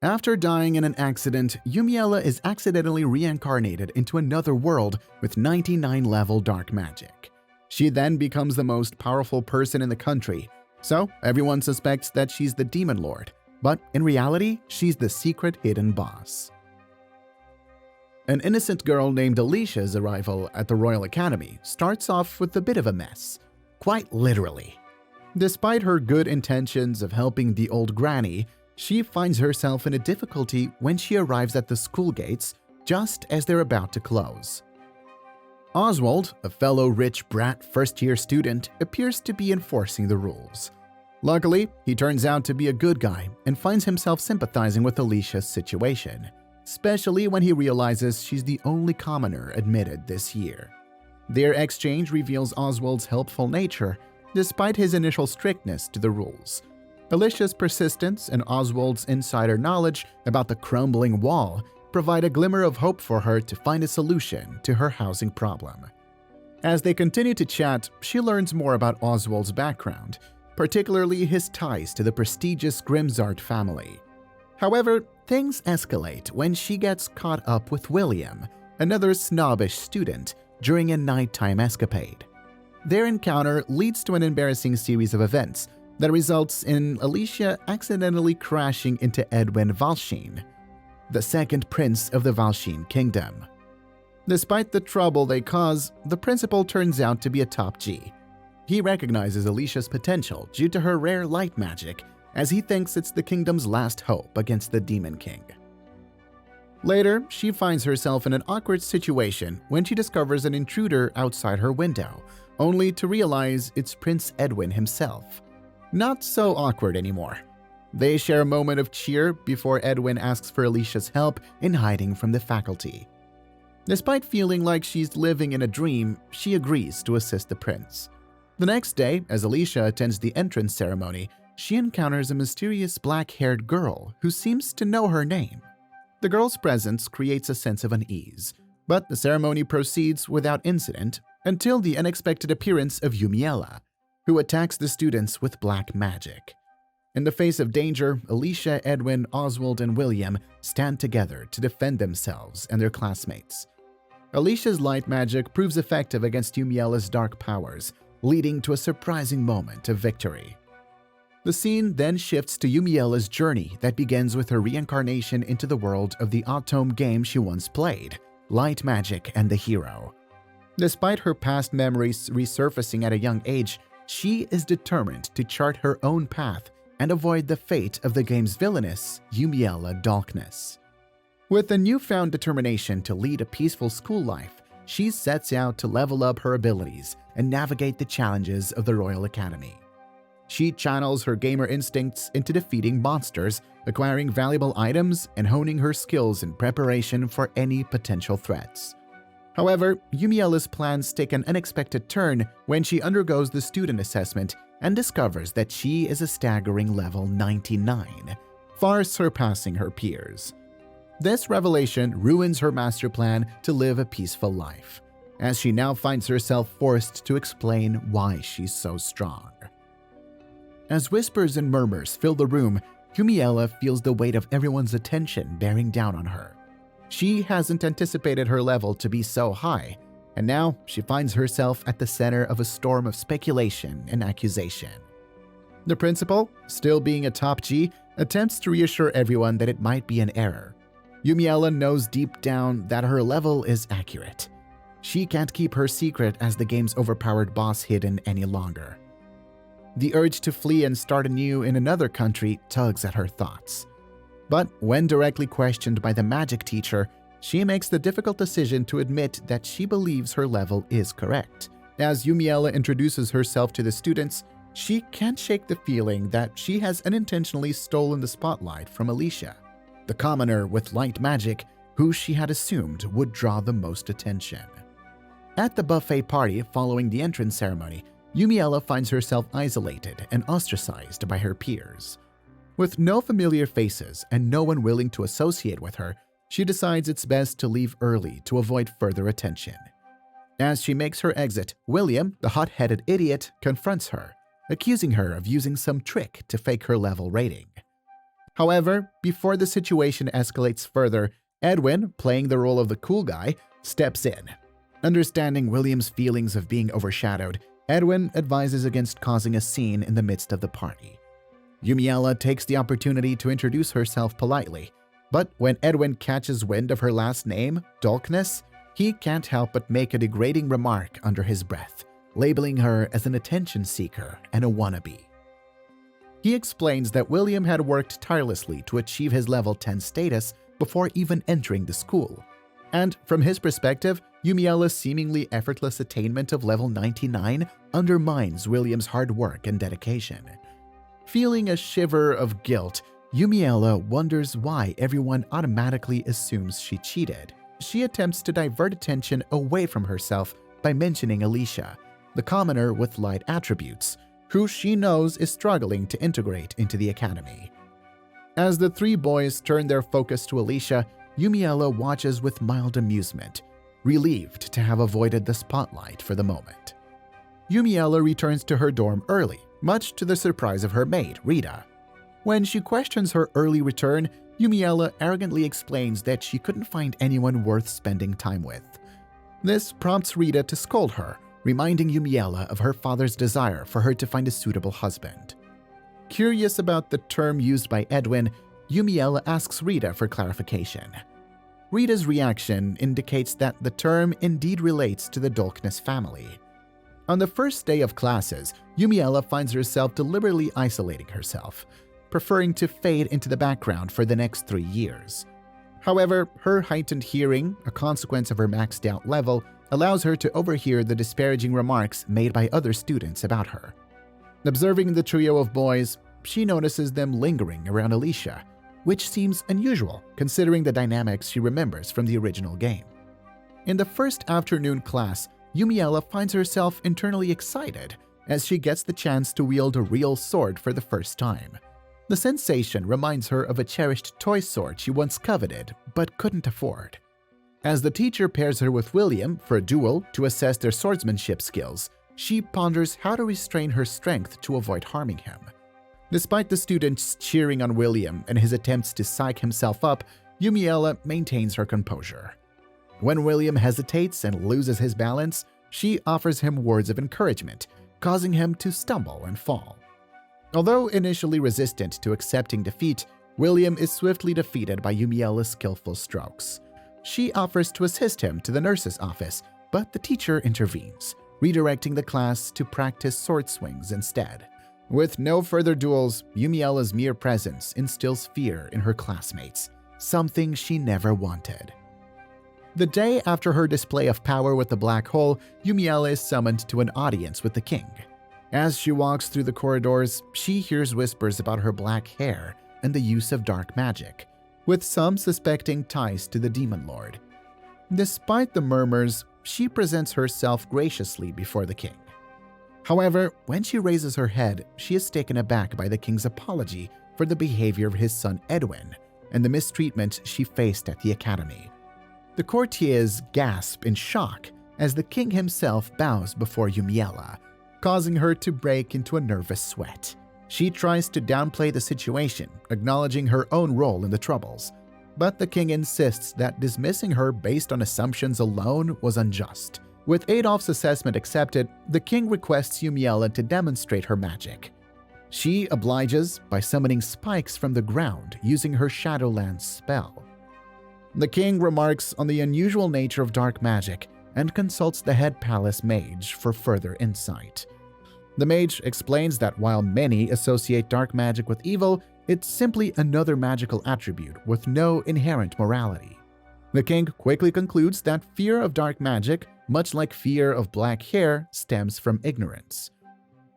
After dying in an accident, Yumiella is accidentally reincarnated into another world with 99 level dark magic. She then becomes the most powerful person in the country, so everyone suspects that she's the Demon Lord, but in reality, she's the secret hidden boss. An innocent girl named Alicia's arrival at the Royal Academy starts off with a bit of a mess, quite literally. Despite her good intentions of helping the old granny, she finds herself in a difficulty when she arrives at the school gates just as they're about to close. Oswald, a fellow rich brat first-year student, appears to be enforcing the rules. Luckily, he turns out to be a good guy and finds himself sympathizing with Alicia's situation, especially when he realizes she's the only commoner admitted this year. Their exchange reveals Oswald's helpful nature, despite his initial strictness to the rules. Alicia's persistence and Oswald's insider knowledge about the crumbling wall provide a glimmer of hope for her to find a solution to her housing problem. As they continue to chat, she learns more about Oswald's background, particularly his ties to the prestigious Grimsart family. However, things escalate when she gets caught up with William, another snobbish student, during a nighttime escapade. Their encounter leads to an embarrassing series of events that results in Alicia accidentally crashing into Edwin Valsheen, the second prince of the Valsheen kingdom. Despite the trouble they cause, the principal turns out to be a top G. He recognizes Alicia's potential due to her rare light magic, as he thinks it's the kingdom's last hope against the Demon King. Later, she finds herself in an awkward situation when she discovers an intruder outside her window, only to realize it's Prince Edwin himself. Not so awkward anymore. They share a moment of cheer before Edwin asks for Alicia's help in hiding from the faculty. Despite feeling like she's living in a dream, she agrees to assist the prince. The next day, as Alicia attends the entrance ceremony, she encounters a mysterious black-haired girl who seems to know her name. The girl's presence creates a sense of unease, but the ceremony proceeds without incident until the unexpected appearance of Yumiella, who attacks the students with black magic. In the face of danger, Alicia, Edwin, Oswald, and William stand together to defend themselves and their classmates. Alicia's light magic proves effective against Yumiella's dark powers, leading to a surprising moment of victory. The scene then shifts to Yumiella's journey that begins with her reincarnation into the world of the Autumn game she once played, Light Magic and the Hero. Despite her past memories resurfacing at a young age, she is determined to chart her own path and avoid the fate of the game's villainess, Yumiella Dalkness. With a newfound determination to lead a peaceful school life, she sets out to level up her abilities and navigate the challenges of the Royal Academy. She channels her gamer instincts into defeating monsters, acquiring valuable items, and honing her skills in preparation for any potential threats. However, Yumiella's plans take an unexpected turn when she undergoes the student assessment and discovers that she is a staggering level 99, far surpassing her peers. This revelation ruins her master plan to live a peaceful life, as she now finds herself forced to explain why she's so strong. As whispers and murmurs fill the room, Yumiella feels the weight of everyone's attention bearing down on her. She hasn't anticipated her level to be so high, and now she finds herself at the center of a storm of speculation and accusation. The principal, still being a top G, attempts to reassure everyone that it might be an error. Yumiella knows deep down that her level is accurate. She can't keep her secret as the game's overpowered boss hidden any longer. The urge to flee and start anew in another country tugs at her thoughts. But when directly questioned by the magic teacher, she makes the difficult decision to admit that she believes her level is correct. As Yumiella introduces herself to the students, she can't shake the feeling that she has unintentionally stolen the spotlight from Alicia, the commoner with light magic who she had assumed would draw the most attention. At the buffet party following the entrance ceremony, Yumiella finds herself isolated and ostracized by her peers. With no familiar faces and no one willing to associate with her, she decides it's best to leave early to avoid further attention. As she makes her exit, William, the hot-headed idiot, confronts her, accusing her of using some trick to fake her level rating. However, before the situation escalates further, Edwin, playing the role of the cool guy, steps in. Understanding William's feelings of being overshadowed, Edwin advises against causing a scene in the midst of the party. Yumiella takes the opportunity to introduce herself politely, but when Edwin catches wind of her last name, Darkness, he can't help but make a degrading remark under his breath, labeling her as an attention seeker and a wannabe. He explains that William had worked tirelessly to achieve his level 10 status before even entering the school, and from his perspective, Yumiella's seemingly effortless attainment of level 99 undermines William's hard work and dedication. Feeling a shiver of guilt, Yumiella wonders why everyone automatically assumes she cheated. She attempts to divert attention away from herself by mentioning Alicia, the commoner with light attributes, who she knows is struggling to integrate into the academy. As the three boys turn their focus to Alicia, Yumiella watches with mild amusement, relieved to have avoided the spotlight for the moment. Yumiella returns to her dorm early, much to the surprise of her maid, Rita. When she questions her early return, Yumiella arrogantly explains that she couldn't find anyone worth spending time with. This prompts Rita to scold her, reminding Yumiella of her father's desire for her to find a suitable husband. Curious about the term used by Edwin, Yumiella asks Rita for clarification. Rita's reaction indicates that the term indeed relates to the Darkness family. On the first day of classes, Yumiella finds herself deliberately isolating herself, preferring to fade into the background for the next 3 years. However, her heightened hearing, a consequence of her maxed out level, allows her to overhear the disparaging remarks made by other students about her. Observing the trio of boys, she notices them lingering around Alicia, which seems unusual considering the dynamics she remembers from the original game. In the first afternoon class, Yumiella finds herself internally excited as she gets the chance to wield a real sword for the first time. The sensation reminds her of a cherished toy sword she once coveted but couldn't afford. As the teacher pairs her with William for a duel to assess their swordsmanship skills, she ponders how to restrain her strength to avoid harming him. Despite the students cheering on William and his attempts to psych himself up, Yumiella maintains her composure. When William hesitates and loses his balance, she offers him words of encouragement, causing him to stumble and fall. Although initially resistant to accepting defeat, William is swiftly defeated by Yumiella's skillful strokes. She offers to assist him to the nurse's office, but the teacher intervenes, redirecting the class to practice sword swings instead. With no further duels, Yumiella's mere presence instills fear in her classmates, something she never wanted. The day after her display of power with the black hole, Yumiella is summoned to an audience with the king. As she walks through the corridors, she hears whispers about her black hair and the use of dark magic, with some suspecting ties to the demon lord. Despite the murmurs, she presents herself graciously before the king. However, when she raises her head, she is taken aback by the king's apology for the behavior of his son Edwin and the mistreatment she faced at the academy. The courtiers gasp in shock as the king himself bows before Yumiella, causing her to break into a nervous sweat. She tries to downplay the situation, acknowledging her own role in the troubles, but the king insists that dismissing her based on assumptions alone was unjust. With Adolf's assessment accepted, the king requests Yumiella to demonstrate her magic. She obliges by summoning spikes from the ground using her Shadowlands spell. The king remarks on the unusual nature of dark magic and consults the head palace mage for further insight. The mage explains that while many associate dark magic with evil, it's simply another magical attribute with no inherent morality. The king quickly concludes that fear of dark magic, much like fear of black hair, stems from ignorance.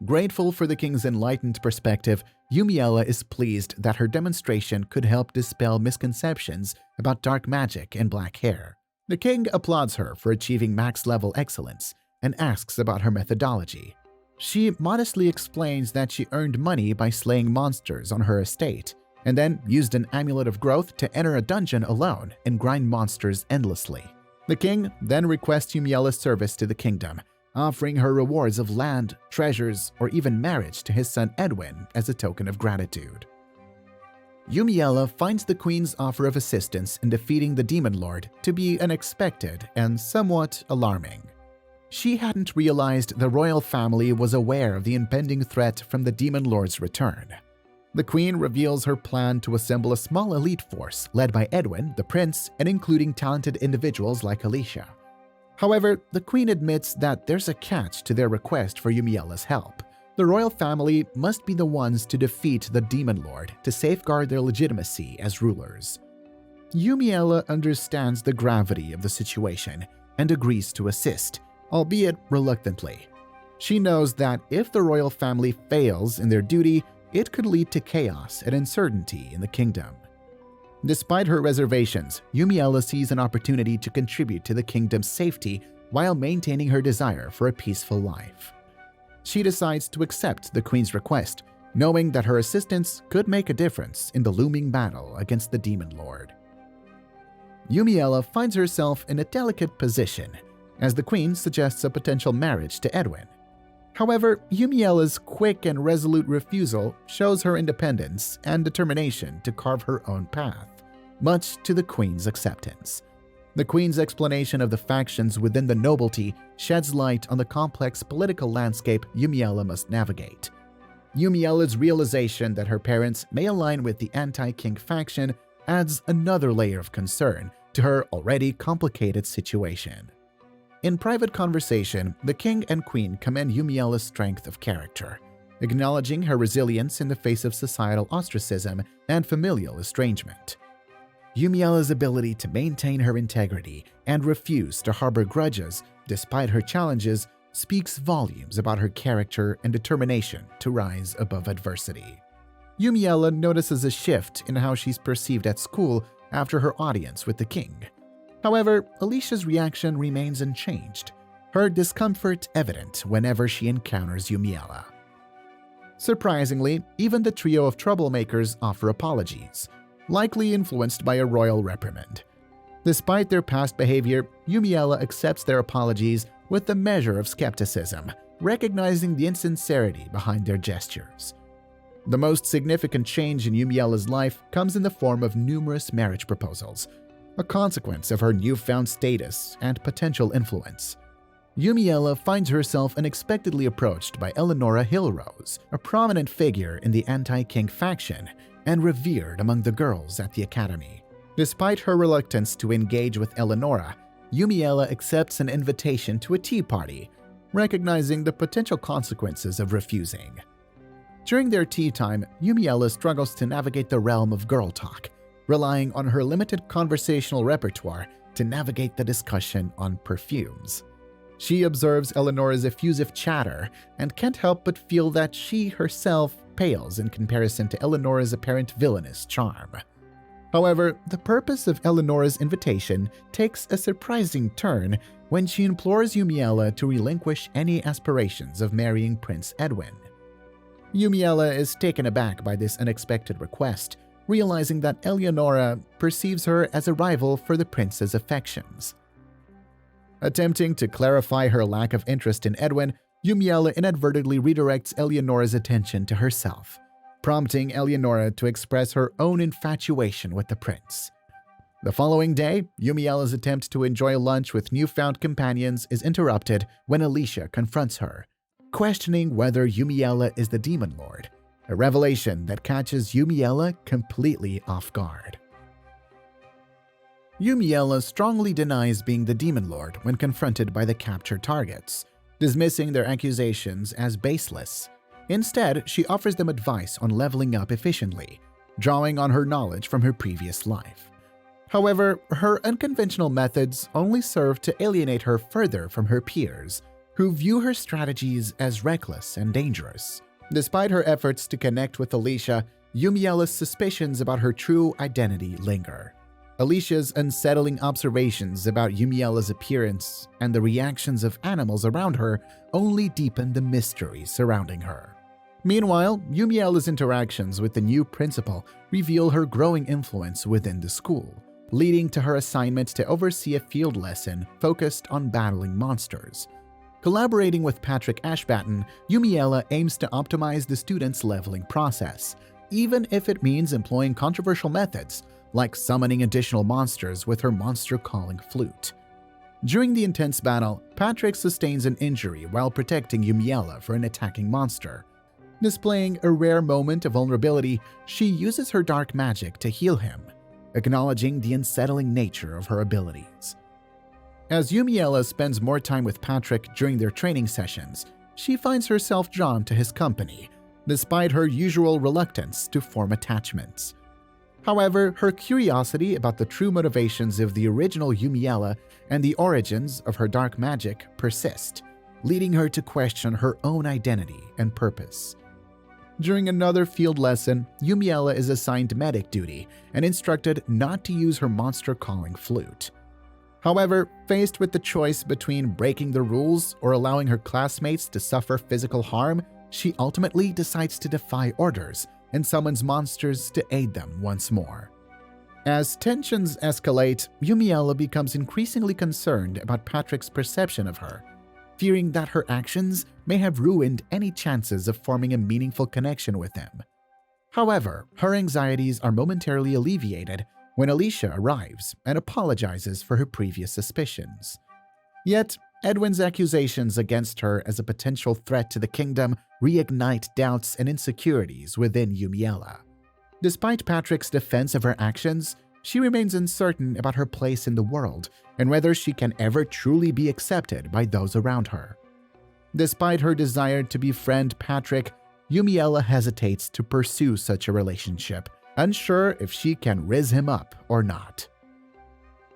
Grateful for the king's enlightened perspective, Yumiella is pleased that her demonstration could help dispel misconceptions about dark magic and black hair. The king applauds her for achieving max-level excellence and asks about her methodology. She modestly explains that she earned money by slaying monsters on her estate, and then used an amulet of growth to enter a dungeon alone and grind monsters endlessly. The king then requests Yumiella's service to the kingdom, offering her rewards of land, treasures, or even marriage to his son Edwin as a token of gratitude. Yumiella finds the Queen's offer of assistance in defeating the Demon Lord to be unexpected and somewhat alarming. She hadn't realized the royal family was aware of the impending threat from the Demon Lord's return. The Queen reveals her plan to assemble a small elite force led by Edwin, the prince, and including talented individuals like Alicia. However, the Queen admits that there's a catch to their request for Yumiella's help. The royal family must be the ones to defeat the Demon Lord to safeguard their legitimacy as rulers. Yumiella understands the gravity of the situation and agrees to assist, albeit reluctantly. She knows that if the royal family fails in their duty, it could lead to chaos and uncertainty in the kingdom. Despite her reservations, Yumiella sees an opportunity to contribute to the kingdom's safety while maintaining her desire for a peaceful life. She decides to accept the Queen's request, knowing that her assistance could make a difference in the looming battle against the Demon Lord. Yumiella finds herself in a delicate position, as the Queen suggests a potential marriage to Edwin. However, Yumiella's quick and resolute refusal shows her independence and determination to carve her own path, much to the Queen's acceptance. The Queen's explanation of the factions within the nobility sheds light on the complex political landscape Yumiella must navigate. Yumiella's realization that her parents may align with the anti-king faction adds another layer of concern to her already complicated situation. In private conversation, the king and queen commend Yumiella's strength of character, acknowledging her resilience in the face of societal ostracism and familial estrangement. Yumiella's ability to maintain her integrity and refuse to harbor grudges despite her challenges speaks volumes about her character and determination to rise above adversity. Yumiella notices a shift in how she's perceived at school after her audience with the king. However, Alicia's reaction remains unchanged, her discomfort evident whenever she encounters Yumiella. Surprisingly, even the trio of troublemakers offer apologies, likely influenced by a royal reprimand. Despite their past behavior, Yumiella accepts their apologies with a measure of skepticism, recognizing the insincerity behind their gestures. The most significant change in Yumiella's life comes in the form of numerous marriage proposals, a consequence of her newfound status and potential influence. Yumiella finds herself unexpectedly approached by Eleonora Hillrose, a prominent figure in the anti-king faction and revered among the girls at the academy. Despite her reluctance to engage with Eleonora, Yumiella accepts an invitation to a tea party, recognizing the potential consequences of refusing. During their tea time, Yumiella struggles to navigate the realm of girl talk, relying on her limited conversational repertoire to navigate the discussion on perfumes. She observes Eleonora's effusive chatter and can't help but feel that she herself pales in comparison to Eleonora's apparent villainous charm. However, the purpose of Eleonora's invitation takes a surprising turn when she implores Yumiella to relinquish any aspirations of marrying Prince Edwin. Yumiella is taken aback by this unexpected request, realizing that Eleonora perceives her as a rival for the prince's affections. Attempting to clarify her lack of interest in Edwin, Yumiella inadvertently redirects Eleonora's attention to herself, prompting Eleonora to express her own infatuation with the prince. The following day, Yumiella's attempt to enjoy lunch with newfound companions is interrupted when Alicia confronts her, questioning whether Yumiella is the Demon Lord, a revelation that catches Yumiella completely off guard. Yumiella strongly denies being the Demon Lord when confronted by the captured targets, dismissing their accusations as baseless. Instead, she offers them advice on leveling up efficiently, drawing on her knowledge from her previous life. However, her unconventional methods only serve to alienate her further from her peers, who view her strategies as reckless and dangerous. Despite her efforts to connect with Alicia, Yumiella's suspicions about her true identity linger. Alicia's unsettling observations about Yumiella's appearance and the reactions of animals around her only deepen the mystery surrounding her. Meanwhile, Yumiella's interactions with the new principal reveal her growing influence within the school, leading to her assignment to oversee a field lesson focused on battling monsters. Collaborating with Patrick Ashbatten, Yumiella aims to optimize the students' leveling process, even if it means employing controversial methods like summoning additional monsters with her monster-calling flute. During the intense battle, Patrick sustains an injury while protecting Yumiella from an attacking monster. Displaying a rare moment of vulnerability, she uses her dark magic to heal him, acknowledging the unsettling nature of her abilities. As Yumiella spends more time with Patrick during their training sessions, she finds herself drawn to his company, despite her usual reluctance to form attachments. However, her curiosity about the true motivations of the original Yumiella and the origins of her dark magic persist, leading her to question her own identity and purpose. During another field lesson, Yumiella is assigned medic duty and instructed not to use her monster-calling flute. However, faced with the choice between breaking the rules or allowing her classmates to suffer physical harm, she ultimately decides to defy orders and summons monsters to aid them once more. As tensions escalate, Yumiella becomes increasingly concerned about Patrick's perception of her, fearing that her actions may have ruined any chances of forming a meaningful connection with him. However, her anxieties are momentarily alleviated when Alicia arrives and apologizes for her previous suspicions. Yet, Edwin's accusations against her as a potential threat to the kingdom reignite doubts and insecurities within Yumiella. Despite Patrick's defense of her actions, she remains uncertain about her place in the world and whether she can ever truly be accepted by those around her. Despite her desire to befriend Patrick, Yumiella hesitates to pursue such a relationship, unsure if she can riz him up or not.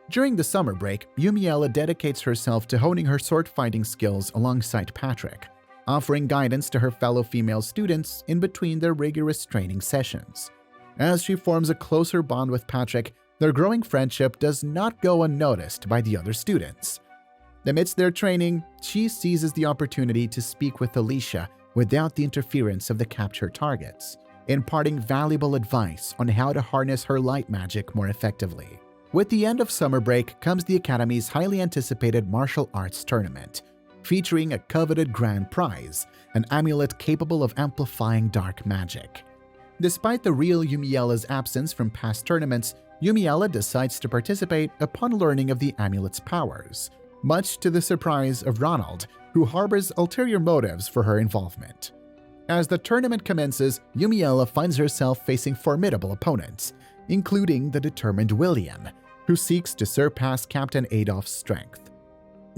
During the summer break, Yumiella dedicates herself to honing her sword-fighting skills alongside Patrick, offering guidance to her fellow female students in between their rigorous training sessions. As she forms a closer bond with Patrick, their growing friendship does not go unnoticed by the other students. Amidst their training, she seizes the opportunity to speak with Alicia without the interference of the captured targets, imparting valuable advice on how to harness her light magic more effectively. With the end of summer break comes the Academy's highly anticipated martial arts tournament, featuring a coveted grand prize, an amulet capable of amplifying dark magic. Despite the real Yumiella's absence from past tournaments, Yumiella decides to participate upon learning of the amulet's powers, much to the surprise of Ronald, who harbors ulterior motives for her involvement. As the tournament commences, Yumiella finds herself facing formidable opponents, including the determined William, who seeks to surpass Captain Adolf's strength.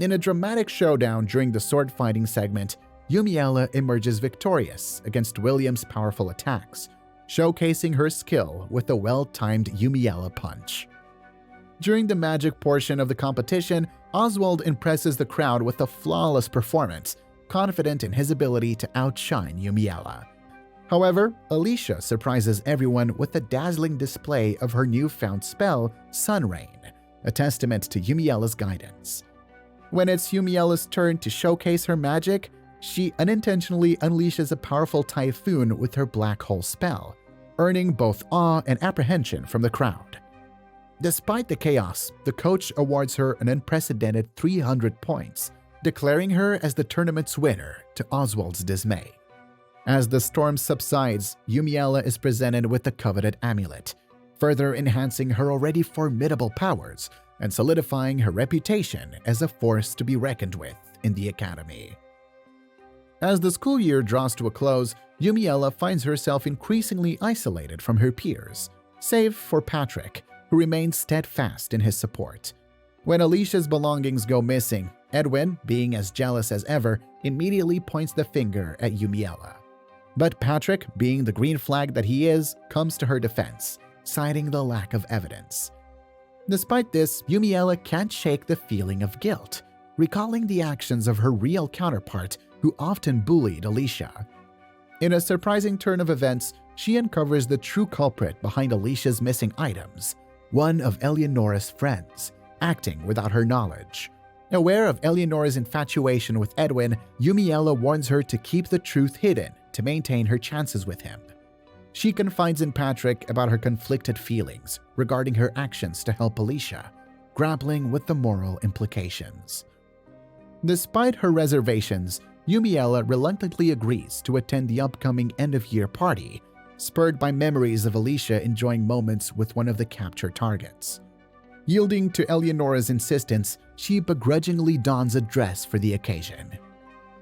In a dramatic showdown during the sword-fighting segment, Yumiella emerges victorious against William's powerful attacks, showcasing her skill with a well-timed Yumiella punch. During the magic portion of the competition, Oswald impresses the crowd with a flawless performance, confident in his ability to outshine Yumiella. However, Alicia surprises everyone with a dazzling display of her newfound spell, Sun Rain, a testament to Yumiella's guidance. When it's Yumiella's turn to showcase her magic, she unintentionally unleashes a powerful typhoon with her black hole spell, earning both awe and apprehension from the crowd. Despite the chaos, the coach awards her an unprecedented 300 points, declaring her as the tournament's winner to Oswald's dismay. As the storm subsides, Yumiella is presented with the coveted amulet, further enhancing her already formidable powers and solidifying her reputation as a force to be reckoned with in the Academy. As the school year draws to a close, Yumiella finds herself increasingly isolated from her peers, save for Patrick, who remains steadfast in his support. When Alicia's belongings go missing, Edwin, being as jealous as ever, immediately points the finger at Yumiella. But Patrick, being the green flag that he is, comes to her defense, citing the lack of evidence. Despite this, Yumiella can't shake the feeling of guilt, recalling the actions of her real counterpart who often bullied Alicia. In a surprising turn of events, she uncovers the true culprit behind Alicia's missing items, one of Eleonora's friends, acting without her knowledge. Aware of Eleonora's infatuation with Edwin, Yumiella warns her to keep the truth hidden to maintain her chances with him. She confides in Patrick about her conflicted feelings regarding her actions to help Alicia, grappling with the moral implications. Despite her reservations, Yumiella reluctantly agrees to attend the upcoming end-of-year party, spurred by memories of Alicia enjoying moments with one of the captured targets. Yielding to Eleonora's insistence, she begrudgingly dons a dress for the occasion.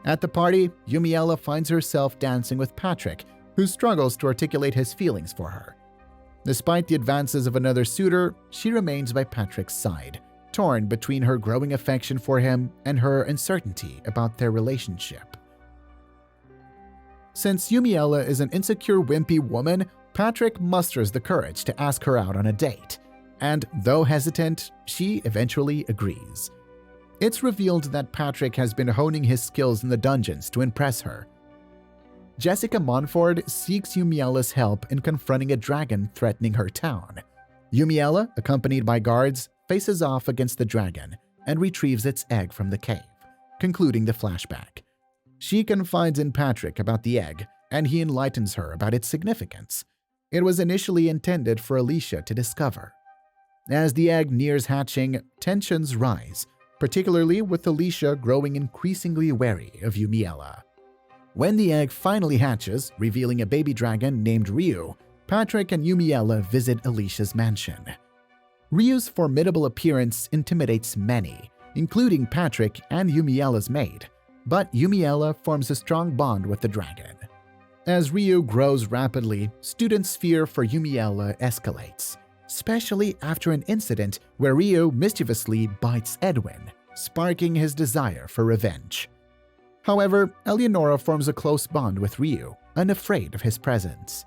At the party, Yumiella finds herself dancing with Patrick, who struggles to articulate his feelings for her. Despite the advances of another suitor, she remains by Patrick's side, torn between her growing affection for him and her uncertainty about their relationship. Since Yumiella is an insecure, wimpy woman, Patrick musters the courage to ask her out on a date, and though hesitant, she eventually agrees. It's revealed that Patrick has been honing his skills in the dungeons to impress her. Jessica Monford seeks Yumiella's help in confronting a dragon threatening her town. Yumiella, accompanied by guards, faces off against the dragon and retrieves its egg from the cave, concluding the flashback. She confides in Patrick about the egg, and he enlightens her about its significance. It was initially intended for Alicia to discover. As the egg nears hatching, tensions rise, particularly with Alicia growing increasingly wary of Yumiella. When the egg finally hatches, revealing a baby dragon named Ryu, Patrick and Yumiella visit Alicia's mansion. Ryu's formidable appearance intimidates many, including Patrick and Yumiella's maid, but Yumiella forms a strong bond with the dragon. As Ryu grows rapidly, students' fear for Yumiella escalates, especially after an incident where Ryu mischievously bites Edwin, sparking his desire for revenge. However, Eleonora forms a close bond with Ryu, unafraid of his presence.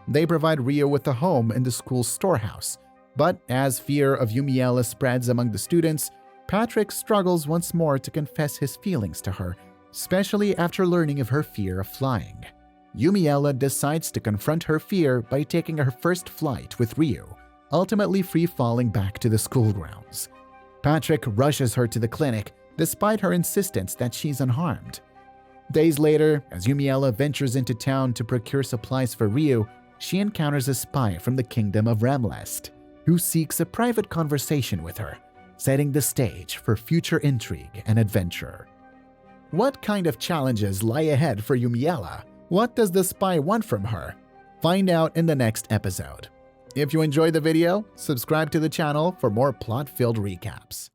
They provide Ryu with a home in the school's storehouse, but as fear of Yumiella spreads among the students, Patrick struggles once more to confess his feelings to her, especially after learning of her fear of flying. Yumiella decides to confront her fear by taking her first flight with Ryu, ultimately free-falling back to the school grounds. Patrick rushes her to the clinic, despite her insistence that she's unharmed. Days later, as Yumiella ventures into town to procure supplies for Ryu, she encounters a spy from the kingdom of Ramlest, who seeks a private conversation with her, setting the stage for future intrigue and adventure. What kind of challenges lie ahead for Yumiella? What does the spy want from her? Find out in the next episode. If you enjoyed the video, subscribe to the channel for more plot-filled recaps.